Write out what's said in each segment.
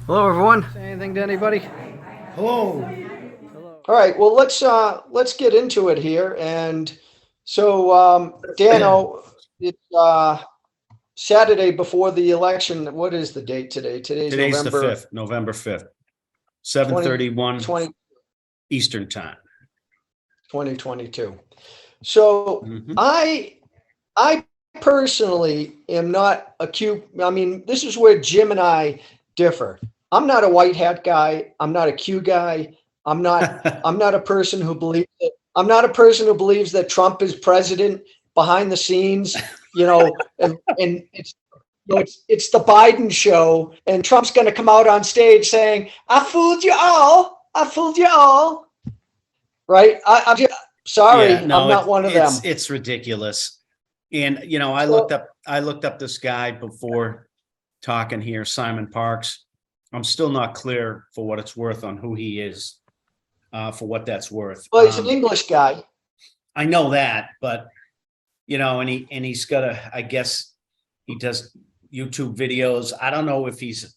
Hello, everyone. Say anything to anybody? Hello. All right. Well, let's get into it here. And so, Dano, it's Saturday before the election. What is the date today? Today's Today's the November 5th, November 5th, 20 7:31 20 Eastern Time. 2022. So Mhm. I personally am not a Q. I mean, this is where Jim and I differ. I'm not a white hat guy. I'm not a Q guy. I'm not a person who believes that I'm not a person who believes that Trump is president behind the scenes, and it's the Biden show, and Trump's going to come out on stage saying, "I fooled you all. I fooled you all." Right? I'm just Yeah, sorry. I'm no, not one of them. it's ridiculous. And I looked So, up this guy before talking here, Simon Parks. I'm still not clear for what it's worth on who he is, for what that's worth. well, he's an English guy. I know that, but he's got I guess he does YouTube videos. I don't know if he's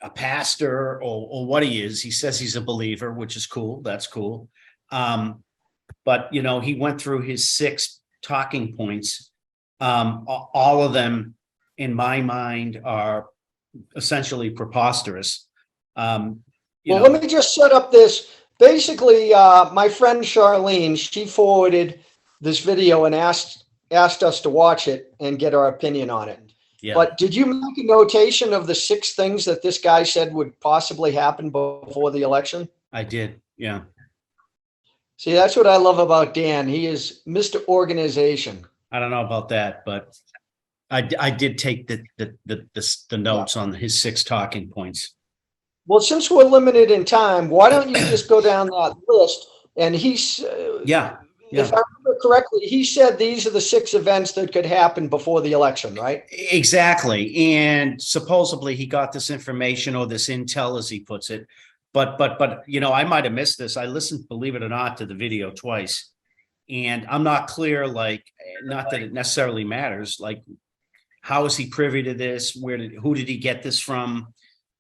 a pastor or what he is. He says he's a believer, which is cool. That's cool. But he went through his 6 talking points. All of them, in my mind, are essentially preposterous. Um, you Well, let know, me just set up this. Basically, my friend Charlene, she forwarded this video and asked us to watch it and get our opinion on it. yeah, But did you make a notation of the 6 things that this guy said would possibly happen before the election? I did. Yeah, See, that's what I love about Dan. He is Mr. Organization. I don't know about that, but I did take the Yeah. notes on his 6 talking points. Well, since we're limited in time, why don't you just go down that list? And Yeah, if yeah. I remember correctly, he said these are the 6 events that could happen before the election, right? Exactly. And supposedly he got this information or this intel, as he puts it. But I might have missed this. I listened, believe it or not, to the video twice. And I'm not clear, like, not that it necessarily matters. Like, how is he privy to this? Who did he get this from?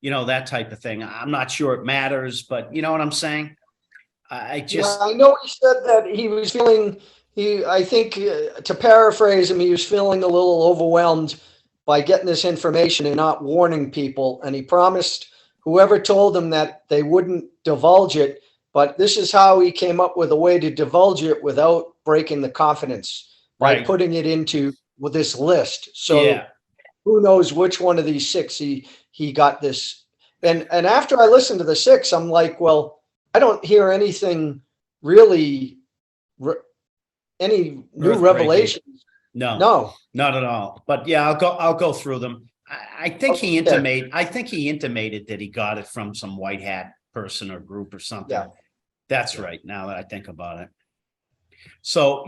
That type of thing. I'm not sure it matters, but you know what I'm saying? I Yeah, just I know he said that he was feeling, I think, to paraphrase him, he was feeling a little overwhelmed by getting this information and not warning people. And he promised whoever told him that they wouldn't divulge it. But this is how he came up with a way to divulge it without breaking the confidence by right. putting it into with this list. So Yeah. who knows which one of these 6 he got this. And after I listened to the 6, I'm like, well, I don't hear anything really, any new Earthbreaking. revelations. No, No. not at all. But yeah, I'll go through them. I think Okay. he intimated that he got it from some white hat person or group or something. Yeah. That's Yeah. right. Now that I think about it. So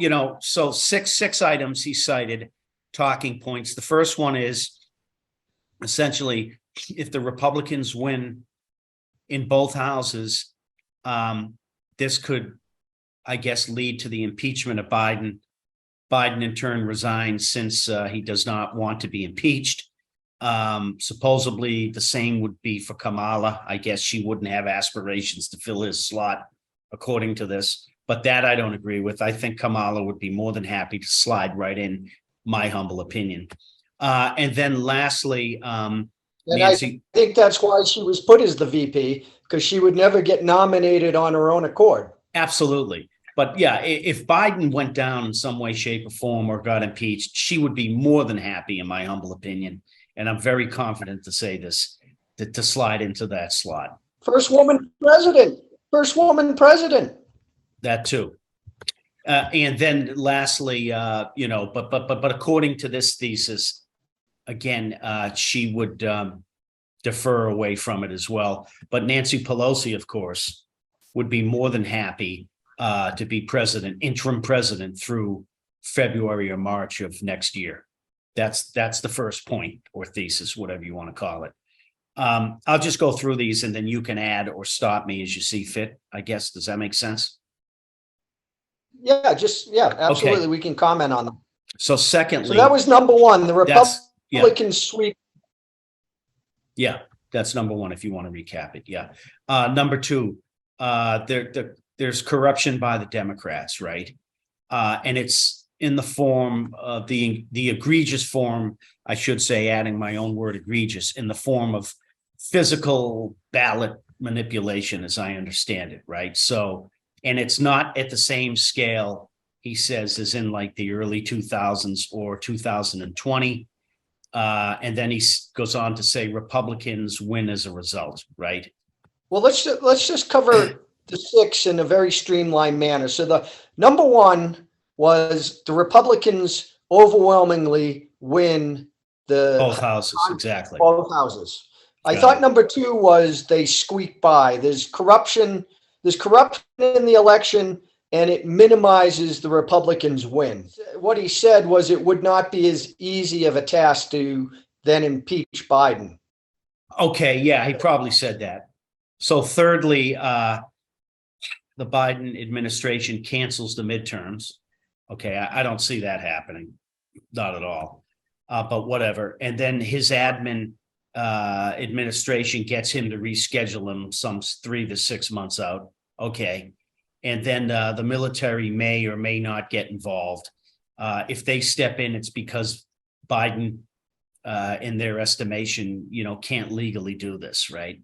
six items he cited, talking points. The first one is essentially, if the Republicans win in both houses, this could, I guess, lead to the impeachment of Biden. Biden in turn resigns since he does not want to be impeached. Supposedly the same would be for Kamala. I guess she wouldn't have aspirations to fill his slot, according to this. But that I don't agree with. I think Kamala would be more than happy to slide right in, my humble opinion. And then lastly, And I Nancy, think that's why she was put as the VP, because she would never get nominated on her own accord. absolutely. But yeah, if Biden went down in some way, shape, or form or got impeached, she would be more than happy, in my humble opinion. And I'm very confident to say this, to slide into that slot. First woman president. First woman president. That too. And then lastly, but according to this thesis, again, she would defer away from it as well. But Nancy Pelosi, of course, would be more than happy to be interim president through February or March of next year. That's the first point or thesis, whatever you want to call it. I'll just go through these and then you can add or stop me as you see fit, I guess. Does that make sense? Yeah, absolutely. Okay. We can comment on them. So So that secondly, was number one, the that's, yeah, Republican sweep. yeah. That's number one, if you want to recap it. Yeah. Number two, there's corruption by the Democrats, right? And it's in the form of the egregious form, I should say, adding my own word egregious, in the form of physical ballot manipulation, as I understand it, right? So, and it's not at the same scale, he says, as in like the early 2000s or 2020. And then he goes on to say Republicans win as a result, right? Well, let's just cover the six in a very streamlined manner. So the number one was the Republicans overwhelmingly win Both the houses, exactly. both houses. I Got thought it. number two was they squeak by. There's corruption in the election, and it minimizes the Republicans' win. What he said was it would not be as easy of a task to then impeach Biden. Okay, yeah, he probably said that. So thirdly, the Biden administration cancels the midterms. Okay, I don't see that happening, not at all. But whatever. And then his admin administration gets him to reschedule him some 3 to 6 months out. Okay. And then the military may or may not get involved. If they step in, it's because Biden, in their estimation, can't legally do this, right?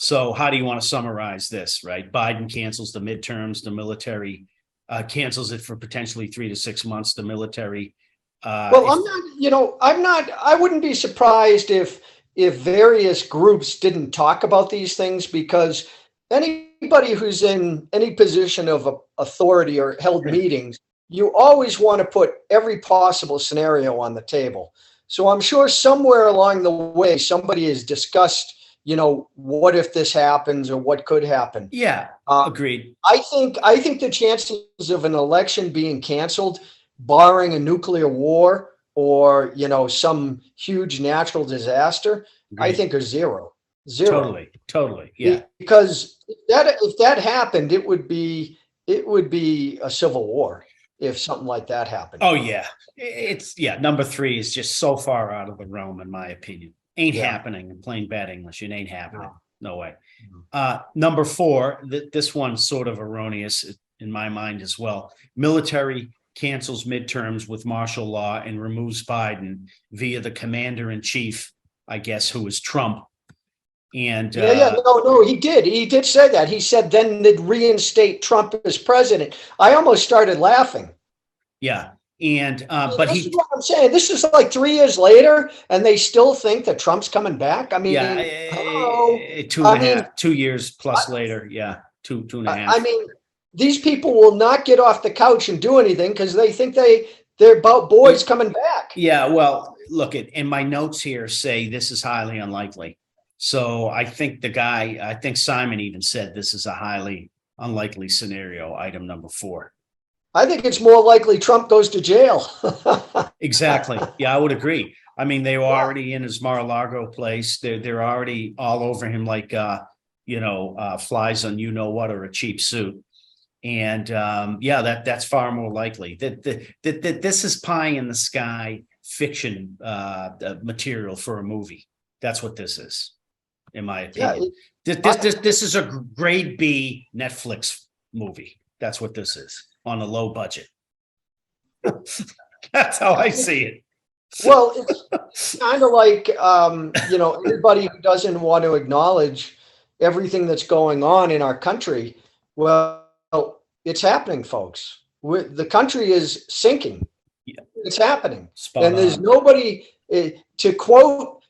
So how do you want to summarize this, right? Biden cancels the midterms, the military cancels it for potentially 3 to 6 months, the military. Well, I wouldn't be surprised if various groups didn't talk about these things, because anybody who's in any position of authority or held meetings, you always want to put every possible scenario on the table. So I'm sure somewhere along the way, somebody has discussed, what if this happens or what could happen. Yeah, agreed. I think the chances of an election being canceled, barring a nuclear war or some huge natural disaster, Agreed. I think are zero. Totally. Yeah. Because if that happened, it would be a civil war if something like that happened. Oh yeah. Number three is just so far out of the realm, in my opinion. Ain't happening in plain bad English. It ain't happening. No way. Number four, this one's sort of erroneous in my mind as well. Military cancels midterms with martial law and removes Biden via the commander in chief, I guess, who is Trump. And no, he did say that. He said then they'd reinstate Trump as president. I almost started laughing. Yeah. And but this is what I'm saying. This is like 3 years later, and they still think that Trump's coming back. I mean, 2 years plus later. Yeah, two and a half. I mean, these people will not get off the couch and do anything because they think they're about boys coming back. Yeah, well, look, in my notes here say this is highly unlikely. So I think Simon even said this is a highly unlikely scenario, item number 4. I think it's more likely Trump goes to jail. Exactly. Yeah, I would agree. I mean, they were already in his Mar-a-Lago place. They're already all over him like, flies on what or a cheap suit. And that's far more likely. That this is pie in the sky fiction material for a movie. That's what this is, in my opinion. This is a grade B Netflix movie. That's what this is, on a low budget. That's how I see it. Well, it's kind of like, everybody who doesn't want to acknowledge everything that's going on in our country. Well, it's happening, folks. The country is sinking. Yeah. It's happening. Spot and there's on. nobody to quote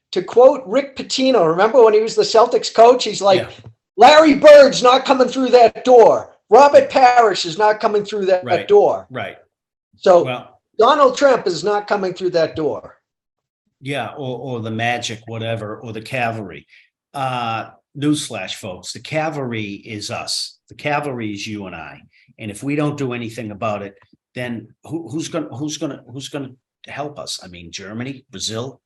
Rick Pitino. Remember when he was the Celtics coach? He's like, Larry Bird's not coming through that door. Robert Parrish is not coming through that door. Right. So Donald Trump is not coming through that door. Yeah, or the magic, whatever, or the cavalry. Newsflash, folks, the cavalry is us. The cavalry is you and I. And if we don't do anything about it, then who's gonna help us? I mean, Germany, Brazil,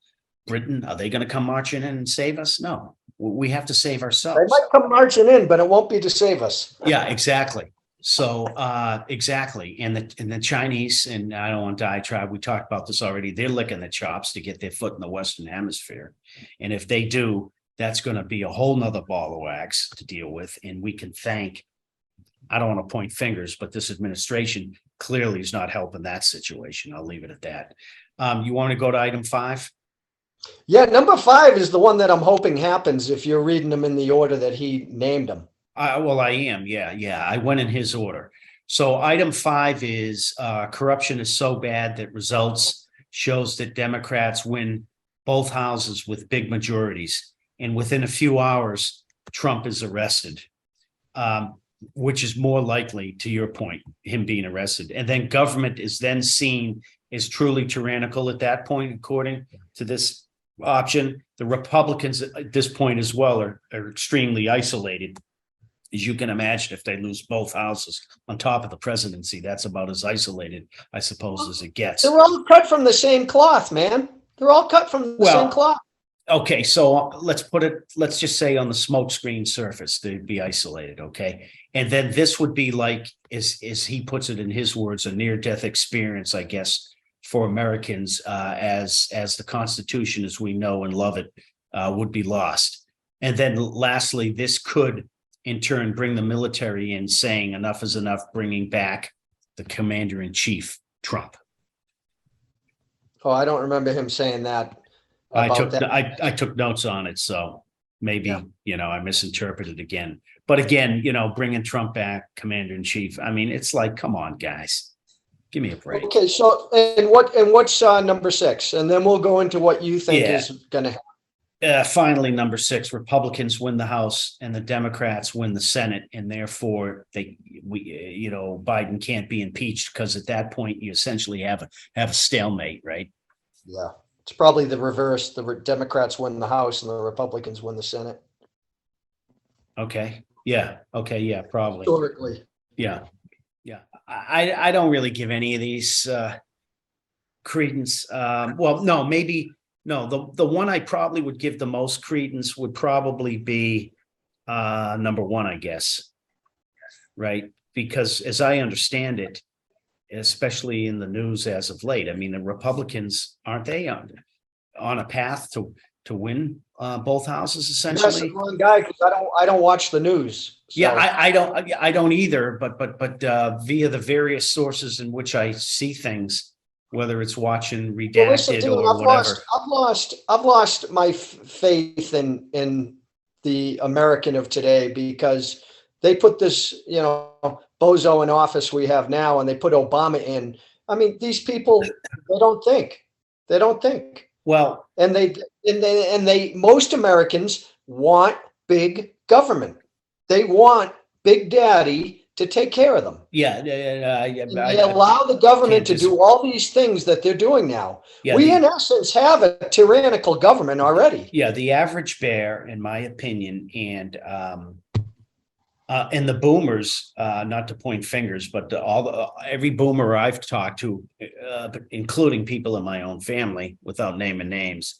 Britain, are they going to come marching in and save us? No, we have to save ourselves. They might come marching in, but it won't be to save us. Yeah, exactly. So exactly. And the Chinese, and I don't want to diatribe, we talked about this already, they're licking the chops to get their foot in the Western Hemisphere. And if they do, that's going to be a whole nother ball of wax to deal with. And we can thank, I don't want to point fingers, but this administration clearly is not helping that situation. I'll leave it at that. You want to go to item 5? Yeah, number 5 is the one that I'm hoping happens if you're reading them in the order that he named them. Well, I am. Yeah. I went in his order. So item 5 is corruption is so bad that results shows that Democrats win both houses with big majorities. And within a few hours, Trump is arrested, which is more likely, to your point, him being arrested. And then government is then seen as truly tyrannical at that point, according to this option. The Republicans at this point as well are extremely isolated. As you can imagine, if they lose both houses on top of the presidency, that's about as isolated, I suppose, as it gets. They're all cut from the same cloth, man. They're all cut from the same cloth. Okay, so let's just say on the smokescreen surface, they'd be isolated, okay? And then this would be like, as he puts it in his words, a near-death experience, I guess, for Americans as the Constitution, as we know and love it, would be lost. And then lastly, this could in turn bring the military in, saying enough is enough, bringing back the commander-in-chief, Trump. Oh, I don't remember him saying that. I took notes on it, so maybe, I misinterpreted again. But again, bringing Trump back, commander-in-chief, I mean, it's like, come on, guys, give me a break. Okay, so what's number 6? And then we'll go into what you think is going to happen. Finally, number 6, Republicans win the House and the Democrats win the Senate, and therefore Biden can't be impeached, because at that point you essentially have a stalemate, right? Yeah, it's probably the reverse. The Democrats win the House and the Republicans win the Senate. Okay. Yeah. Okay. Yeah. Probably. Historically. Yeah. I don't really give any of these credence. Well, no, maybe. No, the one I probably would give the most credence would probably be number 1, I guess. Right? Because as I understand it, especially in the news as of late, I mean, the Republicans, aren't they on a path to win both houses, essentially? That's the wrong guy, because I don't watch the news. So. Yeah, I don't either, but via the various sources in which I see things, whether it's watching Redacted or whatever. I've lost my faith in the American of today, because they put this, bozo in office we have now, and they put Obama in. I mean, these people, they don't think. Well, and most Americans want big government. They want Big Daddy to take care of them. Yeah. They allow the government to do all these things that they're doing now. Yeah, in essence, have a tyrannical government already. Yeah, the average bear, in my opinion, and the boomers, not to point fingers, but every boomer I've talked to, including people in my own family, without naming names,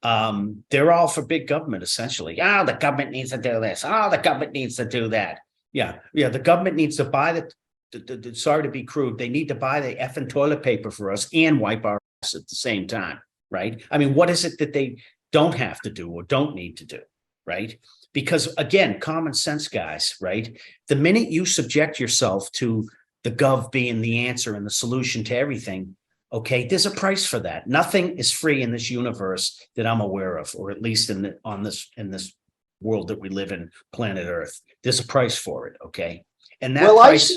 they're all for big government, essentially. The government needs to do this. The government needs to do that. Yeah. The government needs to buy sorry to be crude, they need to buy the effing toilet paper for us and wipe our ass at the same time, right? I mean, what is it that they don't have to do or don't need to do, right? Because again, common sense, guys, right? The minute you subject yourself to the gov being the answer and the solution to everything, okay, there's a price for that. Nothing is free in this universe that I'm aware of, or at least in this world that we live in, planet Earth. There's a price for it, okay? And that price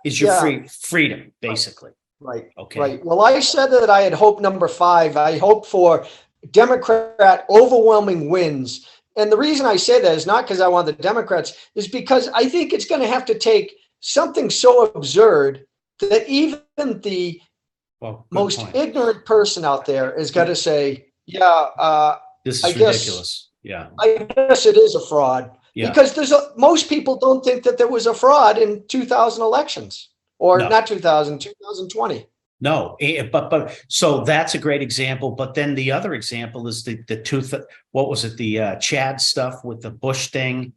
is your freedom, basically. Right. Okay. Right. Well, I said that I had hope number 5. I hope for Democrat overwhelming wins. And the reason I say that is not because I want the Democrats, is because I think it's going to have to take something so absurd that even the most ignorant person out there is going to say, this is ridiculous. Yeah. I guess it is a fraud. Yeah. Because most people don't think that there was a fraud in 2000 elections, or not 2020. No, but so that's a great example. But then the other example is what was it? The Chad stuff with the Bush thing.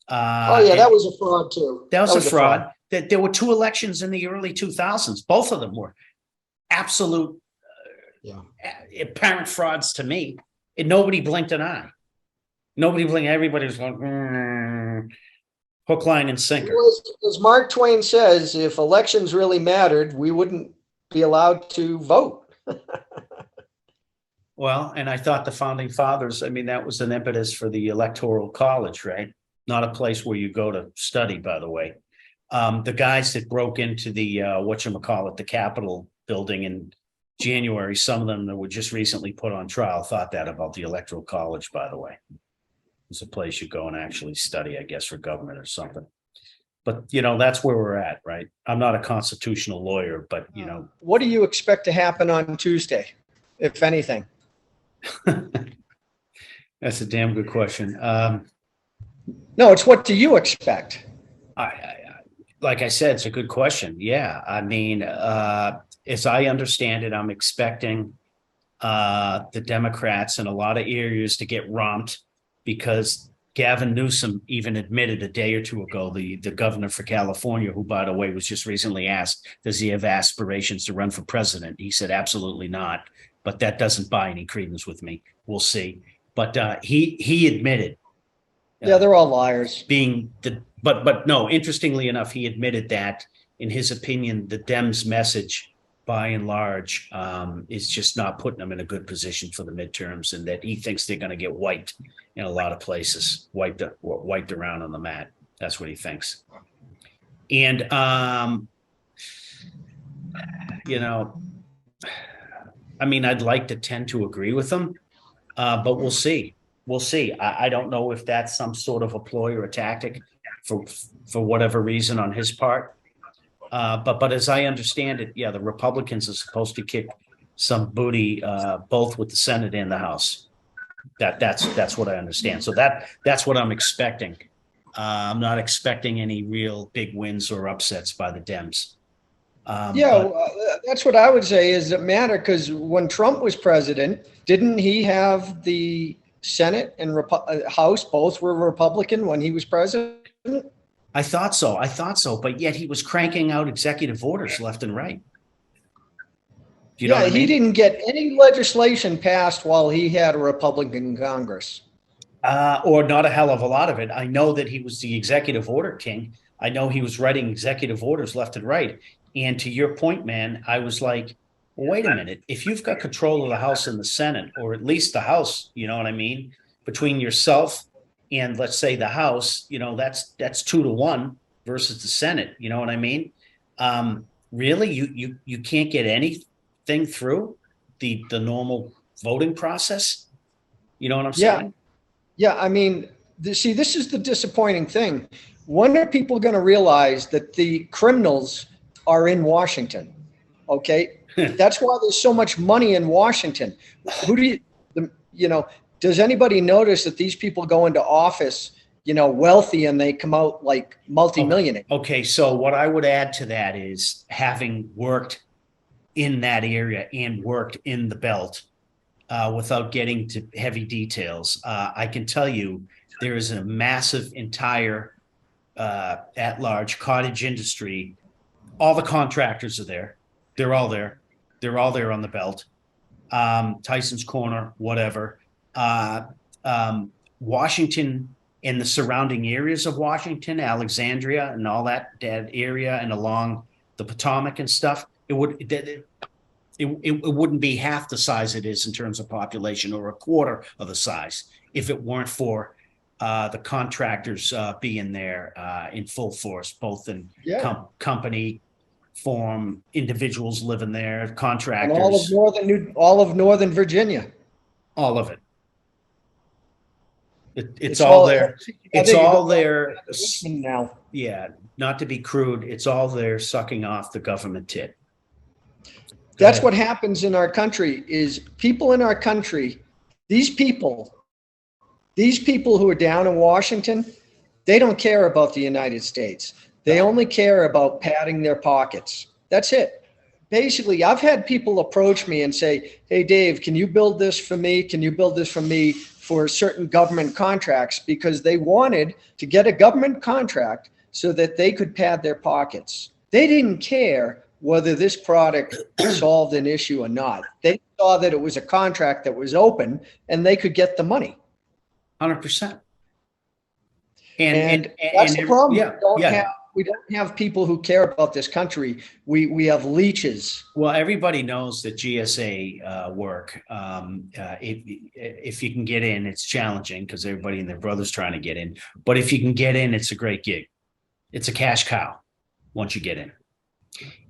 That was a fraud too. That was a fraud. that there were two elections in the early 2000s. Both of them were absolute apparent frauds to me. And nobody blinked an eye. Nobody blinked. Everybody was going, hook, line, and sinker. As Mark Twain says, if elections really mattered, we wouldn't be allowed to vote. Well, and I thought the founding fathers, I mean, that was an impetus for the Electoral College, right? Not a place where you go to study, by the way. The guys that broke into the, whatchamacallit, the Capitol building in January, some of them that were just recently put on trial thought that about the Electoral College, by the way. It's a place you go and actually study, I guess, for government or something. But, that's where we're at, right? I'm not a constitutional lawyer, but, What do you expect to happen on Tuesday, if anything? That's a damn good question. No, it's what do you expect? Like I said, it's a good question. Yeah. I mean, as I understand it, I'm expecting the Democrats in a lot of areas to get romped because Gavin Newsom even admitted a day or two ago, the governor for California, who, by the way, was just recently asked, does he have aspirations to run for president? He said, absolutely not. But that doesn't buy any credence with me. We'll see. But he admitted. Yeah, they're all liars. But no, interestingly enough, he admitted that in his opinion, the Dems message by and large is just not putting them in a good position for the midterms, and that he thinks they're going to get wiped in a lot of places, wiped around on the mat. That's what he thinks. And, I mean, I'd like to tend to agree with them, but we'll see. We'll see. I don't know if that's some sort of a ploy or a tactic for whatever reason on his part. But as I understand it, yeah, the Republicans are supposed to kick some booty, both with the Senate and the House. That's what I understand. So that's what I'm expecting. I'm not expecting any real big wins or upsets by the Dems. That's what I would say is it matter because when Trump was president, didn't he have the Senate and House both were Republican when he was president? I thought so, but yet he was cranking out executive orders left and right. You know what I mean? He didn't get any legislation passed while he had a Republican Congress. Or not a hell of a lot of it. I know that he was the executive order king. I know he was writing executive orders left and right. And to your point, man, I was like, well, wait a minute. If you've got control of the House and the Senate, or at least the House, you know what I mean? Between yourself and let's say the House, that's 2-1 versus the Senate. You know what I mean? Really, you can't get anything through the normal voting process. You know what I'm saying? Yeah. I mean, this is the disappointing thing. When are people going to realize that the criminals are in Washington? Okay. That's why there's so much money in Washington. Does anybody notice that these people go into office, wealthy, and they come out like multimillionaires? Okay. So what I would add to that is, having worked in that area and worked in the belt, without getting to heavy details, I can tell you there is a massive entire at-large cottage industry. All the contractors are there. They're all there. They're all there on the belt. Tyson's Corner, whatever. Washington and the surrounding areas of Washington, Alexandria and all that area, and along the Potomac and stuff, it wouldn't be half the size it is in terms of population, or a quarter of the size, if it weren't for the contractors being there in full force, both in company form, individuals living there, contractors, and all of Northern Virginia, all of it. It's all there. It's all there now. Yeah, not to be crude, it's all there sucking off the government tit. That's what happens in our country. Is people in our country, these people who are down in Washington, they don't care about the United States. They only care about padding their pockets. That's it. Basically, I've had people approach me and say, hey, Dave, can you build this for me? Can you build this for me for certain government contracts? Because they wanted to get a government contract so that they could pad their pockets. They didn't care whether this product solved an issue or not. They saw that it was a contract that was open and they could get the money. 100%. And that's the problem. Yeah, yeah. We don't have people who care about this country. We have leeches. Well, everybody knows that GSA work. If you can get in, it's challenging because everybody and their brother's trying to get in. But if you can get in, it's a great gig. It's a cash cow once you get in.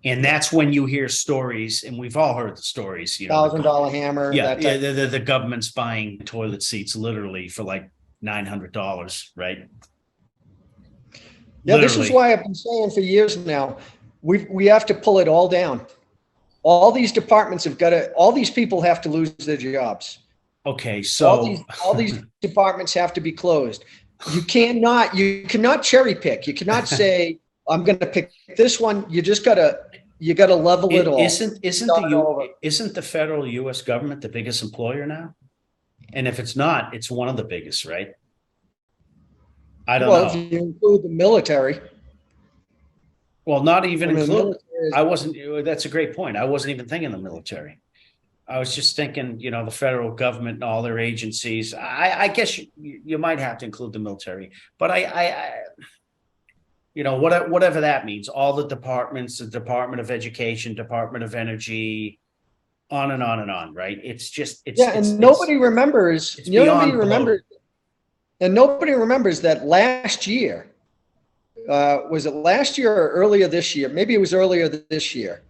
And that's when you hear stories, and we've all heard the stories. You know, $1,000 hammer. Yeah, the government's buying toilet seats literally for like $900, right? Yeah, this is why I've been saying for years now, we have to pull it all down. All these departments have got to, all these people have to lose their jobs. Okay, so all these departments have to be closed. You cannot cherry pick. You cannot say, I'm going to pick this one. You gotta level it all. Isn't the federal U.S. government the biggest employer now? And if it's not, it's one of the biggest, right? I don't know. If you include the military. Well, not even include. That's a great point. I wasn't even thinking the military. I was just thinking, the federal government and all their agencies. I guess you might have to include the military, but whatever that means, all the departments, the Department of Education, Department of Energy, on and on and on, right? Nobody remembers. And nobody remembers that last year, was it last year or earlier this year? Maybe it was earlier this year.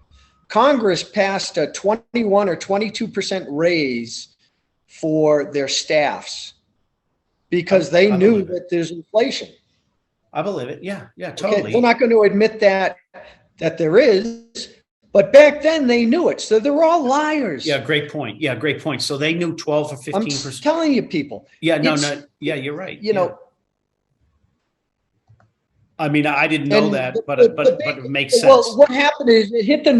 Congress passed a 21 or 22% raise for their staffs because they knew that there's inflation. I believe it. Yeah, totally. Okay, they're not going to admit that there is, but back then they knew it. So they were all liars. Yeah, great point. So they knew 12 or 15%. I'm telling you, people. Yeah, no. Yeah, you're right. I mean, I didn't know that, but it makes sense. Well, what happened is it hit the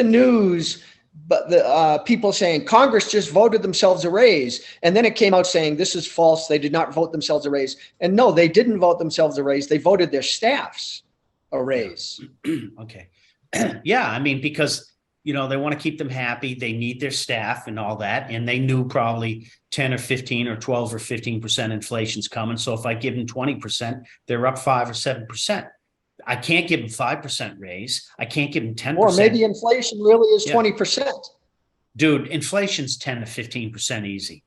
news. But the people saying Congress just voted themselves a raise. And then it came out saying this is false. They did not vote themselves a raise. And no, they didn't vote themselves a raise. They voted their staffs a raise. Okay. Yeah. I mean, because, they want to keep them happy. They need their staff and all that. And they knew probably 10 or 15 or 12 or 15% inflation's coming. So if I give them 20%, they're up 5 or 7%. I can't give them 5% raise. I can't give them 10%. Or maybe inflation really is 20%. Dude, inflation's 10 to 15% easy.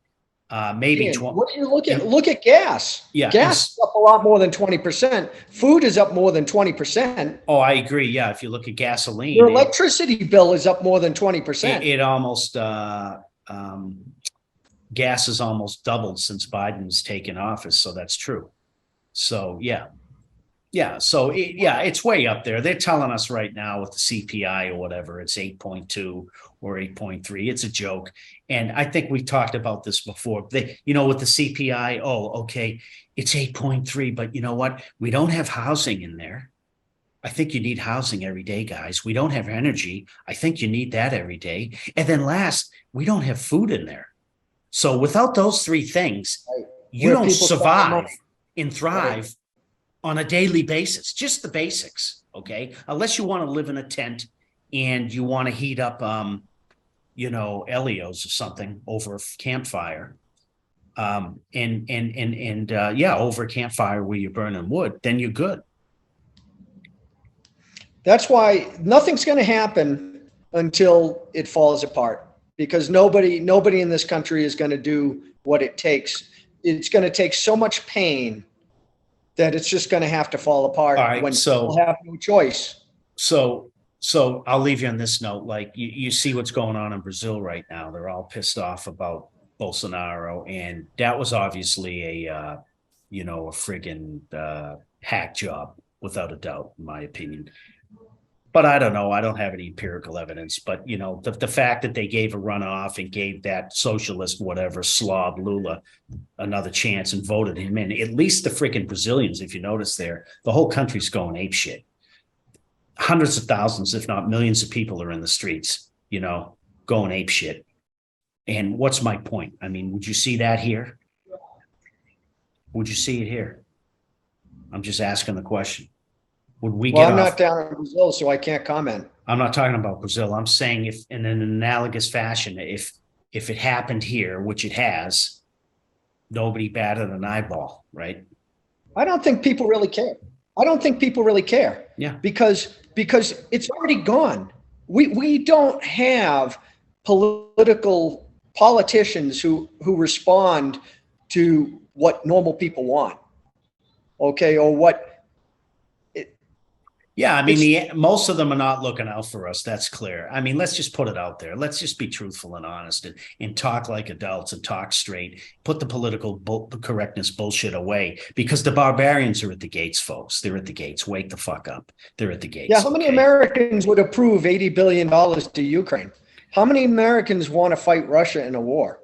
Maybe 20. What are you looking at? Look at gas. Yeah. Gas is up a lot more than 20%. Food is up more than 20%. Oh, I agree. Yeah. If you look at gasoline. Your electricity bill is up more than 20%. It almost, gas has almost doubled since Biden's taken office. So that's true. So, yeah. Yeah. So, it's way up there. They're telling us right now with the CPI or whatever, it's 8.2 or 8.3. It's a joke. And I think we talked about this before. With the CPI, okay, it's 8.3. But you know what? We don't have housing in there. I think you need housing every day, guys. We don't have energy. I think you need that every day. And then last, we don't have food in there. So without those three things, you don't survive and thrive on a daily basis, just the basics, okay? Unless you want to live in a tent and you want to heat up, Elios or something over a campfire, over a campfire where you're burning wood, then you're good. That's why nothing's going to happen until it falls apart, because nobody in this country is going to do what it takes. It's going to take so much pain that it's just going to have to fall apart. All right, when people have no choice. So I'll leave you on this note. Like you see what's going on in Brazil right now. They're all pissed off about Bolsonaro, and that was obviously a friggin' hack job, without a doubt, in my opinion. But I don't know. I don't have any empirical evidence. But, the fact that they gave a runoff and gave that socialist, whatever, slob Lula another chance and voted him in, at least the freaking Brazilians, if you notice there, the whole country's going apeshit. Hundreds of thousands, if not millions of people are in the streets, going apeshit. And what's my point? I mean, would you see that here? Would you see it here? I'm just asking the question. Would we Well, get I'm not off? down in Brazil, so I can't comment. I'm not talking about Brazil. I'm saying if in an analogous fashion, if it happened here, which it has, nobody batted an eyeball, right? I don't think people really care. I don't think people really care Yeah. because it's already gone. We don't have political politicians who respond to what normal people want. Okay, or what Yeah, I mean, it's most of them are not looking out for us. That's clear. I mean, let's just put it out there. Let's just be truthful and honest and talk like adults and talk straight. Put the political correctness bullshit away because the barbarians are at the gates, folks. They're at the gates. Wake the fuck up. They're at the yeah. gates. How many Okay. Americans would approve $80 billion to Ukraine? How many Americans want to fight Russia in a war?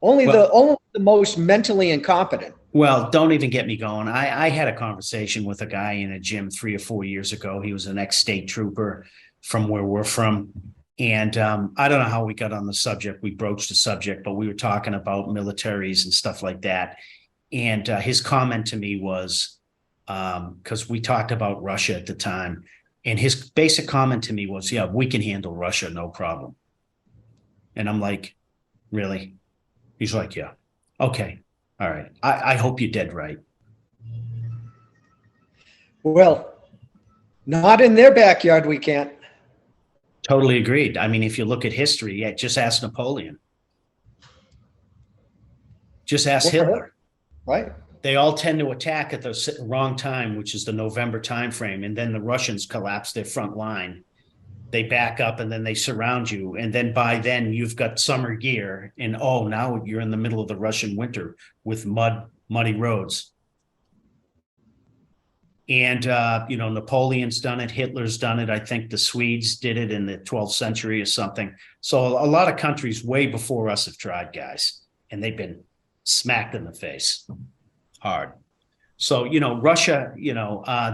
Only the most mentally incompetent. Well, don't even get me going. I had a conversation with a guy in a gym 3 or 4 years ago. He was an ex-state trooper from where we're from. And I don't know how we got on the subject. We broached the subject, but we were talking about militaries and stuff like that. And his comment to me was, because we talked about Russia at the time, and his basic comment to me was, yeah, we can handle Russia, no problem. And I'm like, really? He's like, yeah. Okay. All right. I hope you're dead right. Well, not in their backyard. We can't. Totally agreed. I mean, if you look at history, yeah, just ask Napoleon. Just ask Hitler. Right. They all tend to attack at the wrong time, which is the November timeframe. And then the Russians collapse their front line. They back up and then they surround you. And then by then you've got summer gear. And oh, now you're in the middle of the Russian winter with muddy roads. And, Napoleon's done it. Hitler's done it. I think the Swedes did it in the 12th century or something. So a lot of countries way before us have tried, guys, and they've been smacked in the face hard. So, Russia,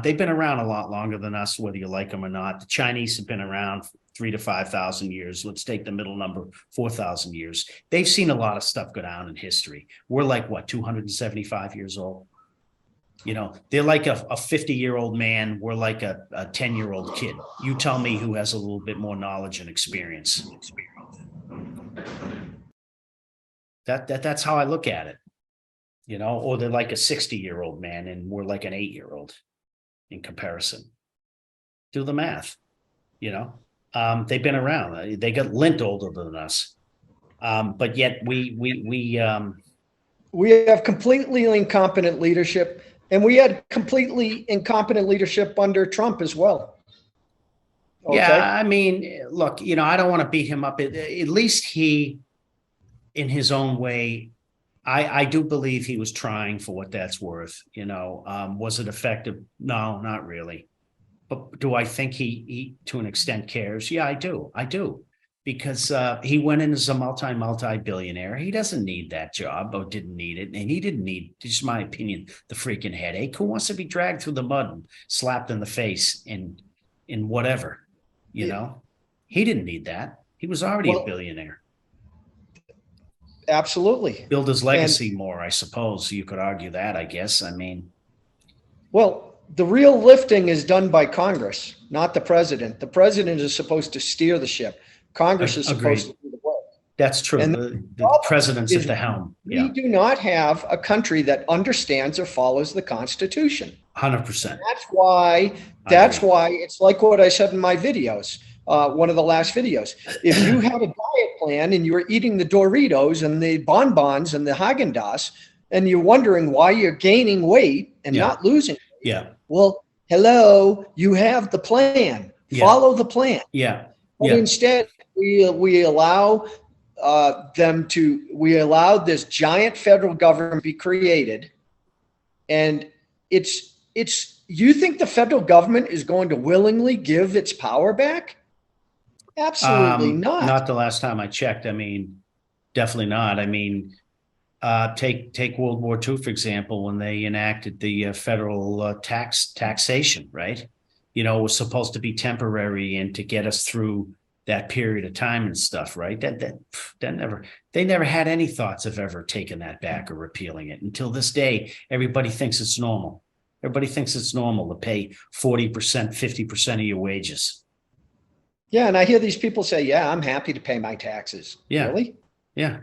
they've been around a lot longer than us, whether you like them or not. The Chinese have been around 3,000 to 5,000 years. Let's take the middle number, 4,000 years. They've seen a lot of stuff go down in history. We're like, what, 275 years old? They're like a 50-year-old man. We're like a 10-year-old kid. You tell me who has a little bit more knowledge and experience. That's how I look at it. Or they're like a 60-year-old man and we're like an 8-year-old in comparison. Do the math, they've been around. They got lint older than us. But yet we have completely incompetent leadership, and we had completely incompetent leadership under Trump as well. Okay. Yeah, I mean, look, I don't want to beat him up. At least he, in his own way, I do believe he was trying for what that's worth. Was it effective? No, not really. But do I think he to an extent cares? Yeah, I do. Because he went in as a multi-billionaire. He doesn't need that job or didn't need it. And he didn't need, just my opinion, the freaking headache. Who wants to be dragged through the mud and slapped in the face in whatever, Yeah. He didn't need that. He was already a billionaire. Absolutely. Build his legacy more, I suppose. You could argue that, I guess. I mean. Well, the real lifting is done by Congress, not the president. The president is supposed to steer the ship. Congress is supposed to do the work. That's true. And the president's at the helm. We do not have a country that understands or follows the Constitution. 100%. That's why it's like what I said in my videos, one of the last videos. If you had a diet plan and you were eating the Doritos and the bonbons and the Haagen-Dazs, and you're wondering why you're gaining weight and not losing weight, well, hello, you have the plan. Follow the plan. But instead, we allow we allowed this giant federal government to be created, and you think the federal government is going to willingly give its power back? Absolutely not. Not the last time I checked. I mean, definitely not. I mean, take World War II, for example, when they enacted the federal taxation, right? It was supposed to be temporary and to get us through that period of time and stuff, right? They never had any thoughts of ever taking that back or repealing it. Until this day, everybody thinks it's normal. Everybody thinks it's normal to pay 40%, 50% of your wages. Yeah, and I hear these people say, "Yeah, I'm happy to pay my taxes." Yeah. Really? Yeah.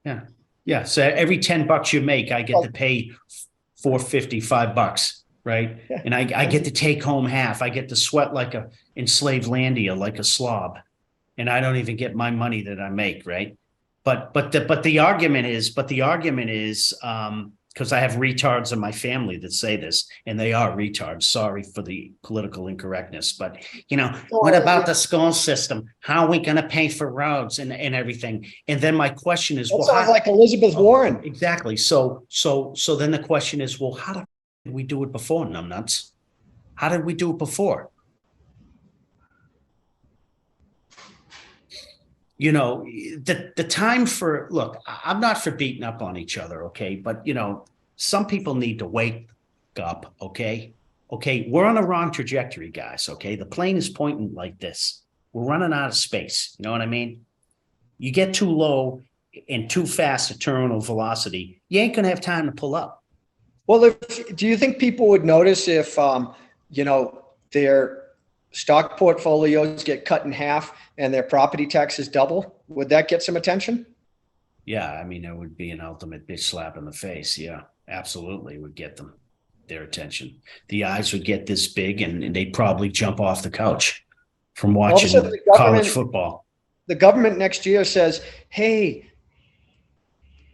Yeah. Yeah. So every $10 you make, I get to pay $4.55, right? Yeah. And I get to take home half. I get to sweat like a enslaved landia, like a slob. And I don't even get my money that I make, right? But the argument is, because I have retards in my family that say this, and they are retards. Sorry for the political incorrectness, but what about the school system? How are we going to pay for roads and everything? And then my question is, that sounds like Elizabeth Warren. Exactly. So then the question is, well, how did we do it before, numbnuts? How did we do it before? The time for, look, I'm not for beating up on each other, okay? But, some people need to wake up, okay? Okay, we're on a wrong trajectory, guys, okay? The plane is pointing like this. We're running out of space, you know what I mean? You get too low and too fast at terminal velocity, you ain't gonna have time to pull up. Well, do you think people would notice if, their stock portfolios get cut in half and their property taxes double? Would that get some attention? Yeah, I mean, it would be an ultimate bitch slap in the face. Yeah, absolutely would get their attention. The eyes would get this big and they'd probably jump off the couch from watching college football. The government next year says, hey,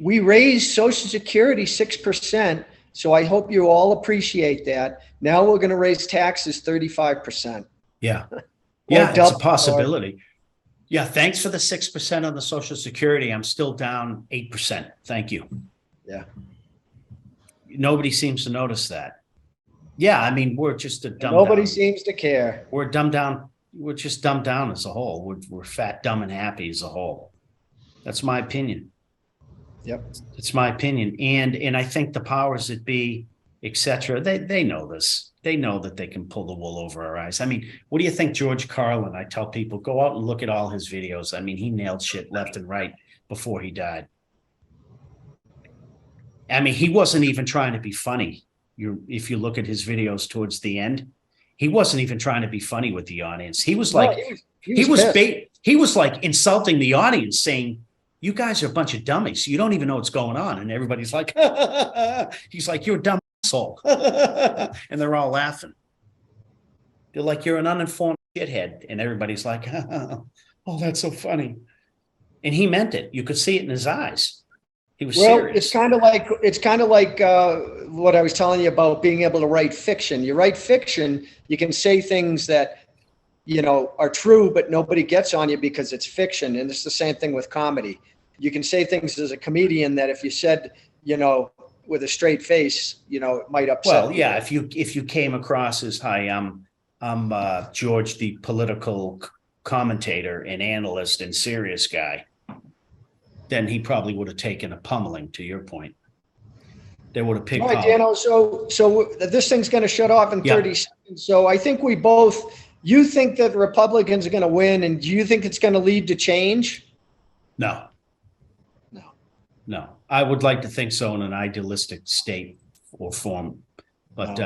we raised Social Security 6%. So I hope you all appreciate that. Now we're going to raise taxes 35%. Yeah. Yeah, it's a possibility. Yeah, thanks for the 6% on the Social Security. I'm still down 8%. Thank you. Yeah. Nobody seems to notice that. Yeah, I mean, we're just a dumb Nobody seems to care. We're dumbed down. We're just dumbed down as a whole. We're fat, dumb, and happy as a whole. That's my opinion. Yep. It's my opinion. And I think the powers that be, et cetera, they know this. They know that they can pull the wool over our eyes. I mean, what do you think George Carlin? I tell people, go out and look at all his videos. I mean, he nailed shit left and right before he died. I mean, he wasn't even trying to be funny. If you look at his videos towards the end, he wasn't even trying to be funny with the audience. He was like, he was like insulting the audience, saying, you guys are a bunch of dummies. You don't even know what's going on. And everybody's like, he's like, you're a dumb asshole. And they're all laughing. They're like, you're an uninformed shithead. And everybody's like, oh, that's so funny. And he meant it. You could see it in his eyes. He was serious. It's kind of like what I was telling you about being able to write fiction. You write fiction, you can say things that, are true, but nobody gets on you because it's fiction. And it's the same thing with comedy. You can say things as a comedian that if you said, with a straight face, it might upset. Well, yeah, people. if you came across as, hi, I'm George, the political commentator and analyst and serious guy, then he probably would have taken a pummeling. To your point, they would have picked. All right, Dano. So this thing's going to shut off in 30 seconds. So I think you think that Republicans are going to win, and do you think it's going to lead to change? No, I would like to think so in an idealistic state or form, but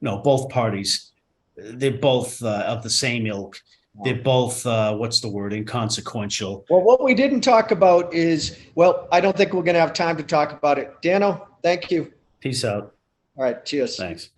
no, both parties, they're both of the same ilk. They're both, what's the word, inconsequential. Well, what we didn't talk about is, I don't think we're going to have time to talk about it. Dano, thank you. Peace out. All right, cheers. Thanks.